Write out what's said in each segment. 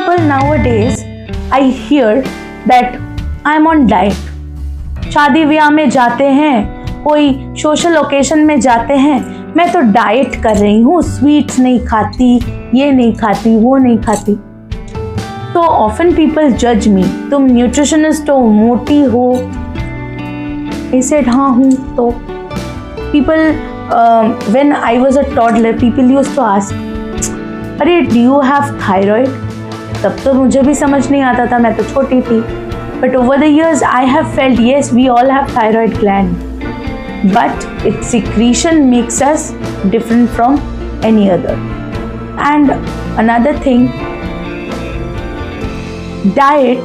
people nowadays, I hear that I'm on diet. शादी ब्याह में जाते हैं, कोई सोशल ओकेशन में जाते हैं, मैं तो डाइट कर रही हूँ, स्वीट्स नहीं खाती, ये नहीं खाती, वो नहीं खाती. तो ऑफन पीपल जज मी, तुम न्यूट्रिशनिस्ट हो, मोटी हो. I said हाँ हूँ. तो people when I was a toddler, people used to ask, अरे डू यू हैव थायराइड? तब तो मुझे भी समझ नहीं आता था, मैं तो छोटी थी. But over the years I have felt yes we all have thyroid gland, but its secretion makes us different from any other. And another thing, diet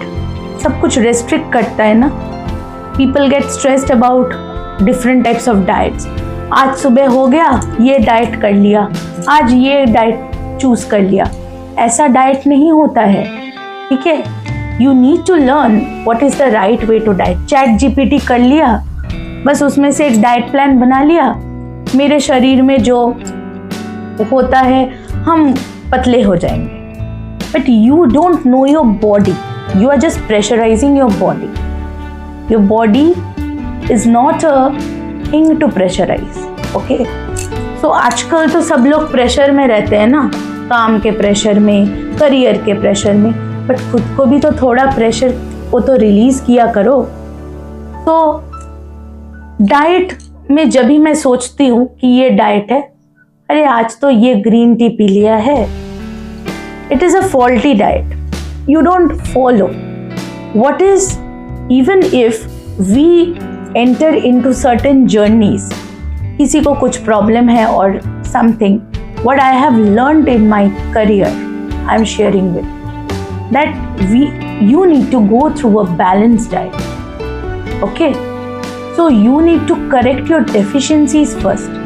सब कुछ रेस्ट्रिक्ट करता है ना. People get stressed about different types of diets. आज सुबह हो गया, ये डाइट कर लिया, आज ये डाइट चूज कर लिया. ऐसा डाइट नहीं होता है, ठीक है. You need to learn what is the right way to diet. ChatGPT कर लिया, बस उसमें से एक डाइट प्लान बना लिया. मेरे शरीर में जो होता है हम पतले हो जाएंगे. But you don't know your body, you are just pressurising your body. Your body is not a thing to pressurise. Okay, so आजकल तो सब लोग प्रेशर में रहते हैं ना, काम के प्रेशर में, करियर के प्रेशर में. बट खुद को भी तो थोड़ा प्रेशर को तो रिलीज किया करो. तो डाइट में जब भी मैं सोचती हूँ कि ये डाइट है, अरे आज तो ये ग्रीन टी पी लिया है, it is a faulty diet. You don't follow what is, even if we enter into certain journeys. किसी को कुछ प्रॉब्लम है और something, what I have learned in my career, I'm sharing with that you need to go through a balanced diet. Okay, so you need to correct your deficiencies first.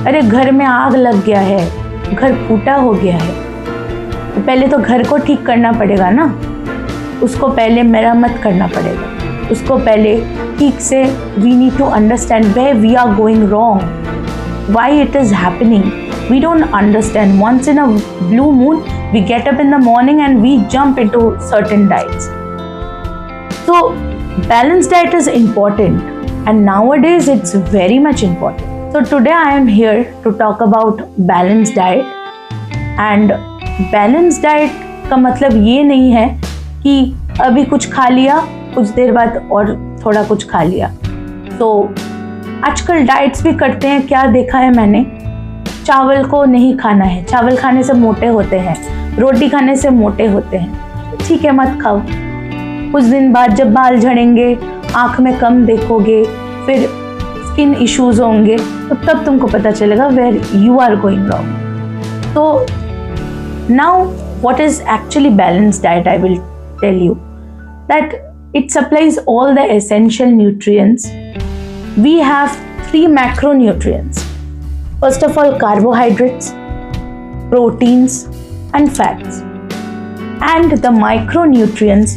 अरे घर में आग लग गया है, घर फूटा हो गया है, तो पहले तो घर को ठीक करना पड़ेगा ना. उसको पहले मरम्मत करना पड़ेगा. उसको पहले ठीक से we need to understand where we are going wrong, why it is happening. We don't understand. Once in a blue moon, we get up in the morning and we jump into certain diets. So, balanced diet is important, and nowadays it's very much important. So, today I am here to talk about balanced diet. And balanced diet का मतलब ये नहीं है कि अभी कुछ खा लिया, कुछ देर बाद और थोड़ा कुछ खा लिया. तो आजकल डाइट्स भी करते हैं. क्या देखा है मैंने, चावल को नहीं खाना है, चावल खाने से मोटे होते हैं, रोटी खाने से मोटे होते हैं. ठीक है, मत खाओ. कुछ दिन बाद जब बाल झड़ेंगे, आँख में कम देखोगे, फिर स्किन इश्यूज होंगे, तो तब तुमको पता चलेगा where you are going wrong. तो now what is actually balanced diet, I will tell you that it supplies all the essential nutrients. We have 3 macronutrients. First of all, carbohydrates, proteins and fats. And the micronutrients,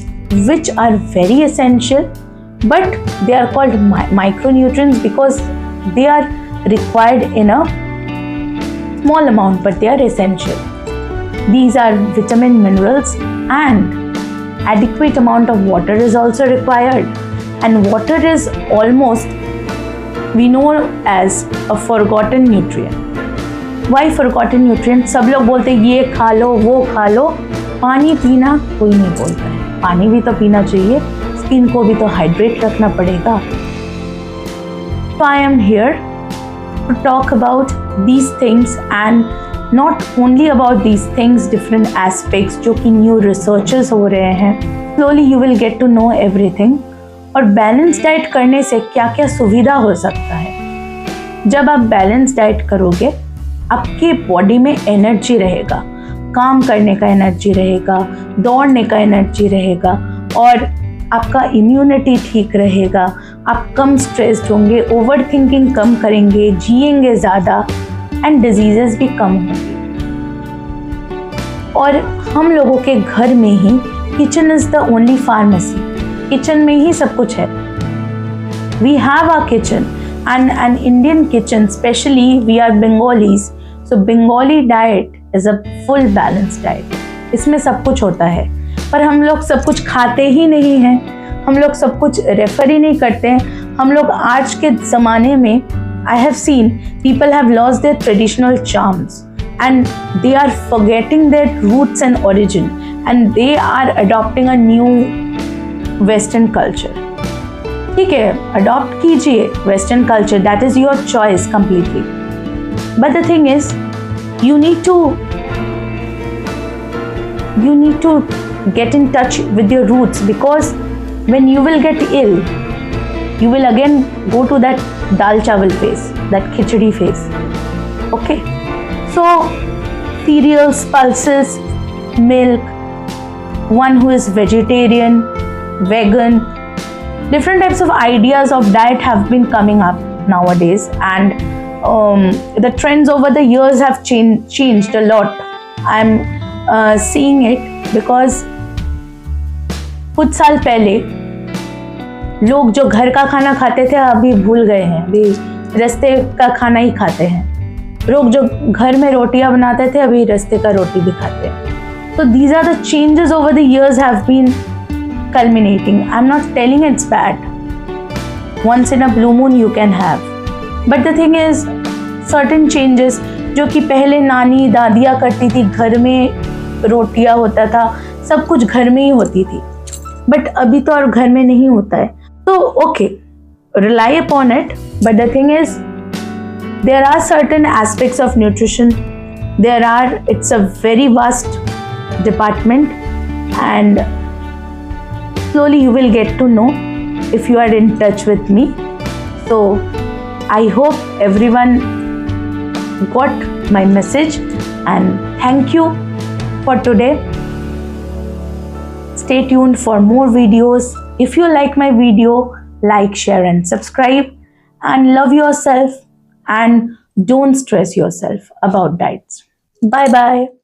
which are very essential, but they are called micronutrients because they are required in a small amount, but they are essential. These are vitamin, minerals, and adequate amount of water is also required. And water is almost, we know as a forgotten nutrient. Why forgotten nutrient? सब लोग बोलते हैं ये खा लो, वो खा लो. पानी पीना कोई नहीं बोलता है. पानी भी तो पीना चाहिए, स्किन को भी तो हाइड्रेट रखना पड़ेगा. So I am here to talk about these things, and not only about these things, different aspects जो कि न्यू रिसर्चेस हो रहे हैं. Slowly you will get to know everything. और बैलेंस डाइट करने से क्या क्या सुविधा हो सकता है. जब आप बैलेंस डाइट करोगे, आपके बॉडी में एनर्जी रहेगा, काम करने का एनर्जी रहेगा, दौड़ने का एनर्जी रहेगा, और आपका इम्यूनिटी ठीक रहेगा. आप कम स्ट्रेस्ड होंगे, ओवर थिंकिंग कम करेंगे, जिएंगे ज़्यादा, एंड डिजीजेस भी कम होंगी. और हम लोगों के घर में ही kitchen is the only pharmacy. Kitchen में ही सब कुछ है. We have a kitchen, and an Indian kitchen, especially we are Bengalis, so Bengali diet is a full balanced diet. इसमें सब कुछ होता है, पर हम लोग सब कुछ खाते ही नहीं हैं, हम लोग सब कुछ रेफर ही नहीं करते हैं। हम लोग आज के ज़माने में I have seen people have lost their traditional charms and they are forgetting their roots and origin and they are adopting a new western culture. ठीक है, adopt कीजिए western culture, that is your choice completely. But the thing is, you need to get in touch with your roots, because when you will get ill, you will again go to that dal chawal phase, that khichdi phase. Okay, so cereals, pulses, milk, one who is vegetarian, vegan, different types of ideas of diet have been coming up nowadays, and the trends over the years have changed a lot. I'm seeing it because कुछ साल पहले लोग जो घर का खाना खाते थे अभी भूल गए हैं, अभी रास्ते का खाना ही खाते हैं। लोग जो घर में रोटियां बनाते थे अभी रास्ते का रोटी भी खाते हैं। So these are the changes over the years have been culminating. I'm not telling it's bad. Once in a blue moon you can have. But the thing is, certain changes जो कि पहले नानी दादियाँ करती थी, घर में रोटियां होता था, सब कुछ घर में ही होती थी, बट अभी तो और घर में नहीं होता है। तो okay, rely upon it, but the thing is, there are certain aspects of nutrition. It's a very vast department, and slowly you will get to know if you are in touch with me. So I hope everyone got my message, and thank you for today. Stay tuned for more videos. If you like my video, like, share and subscribe, and love yourself and don't stress yourself about diets. Bye bye.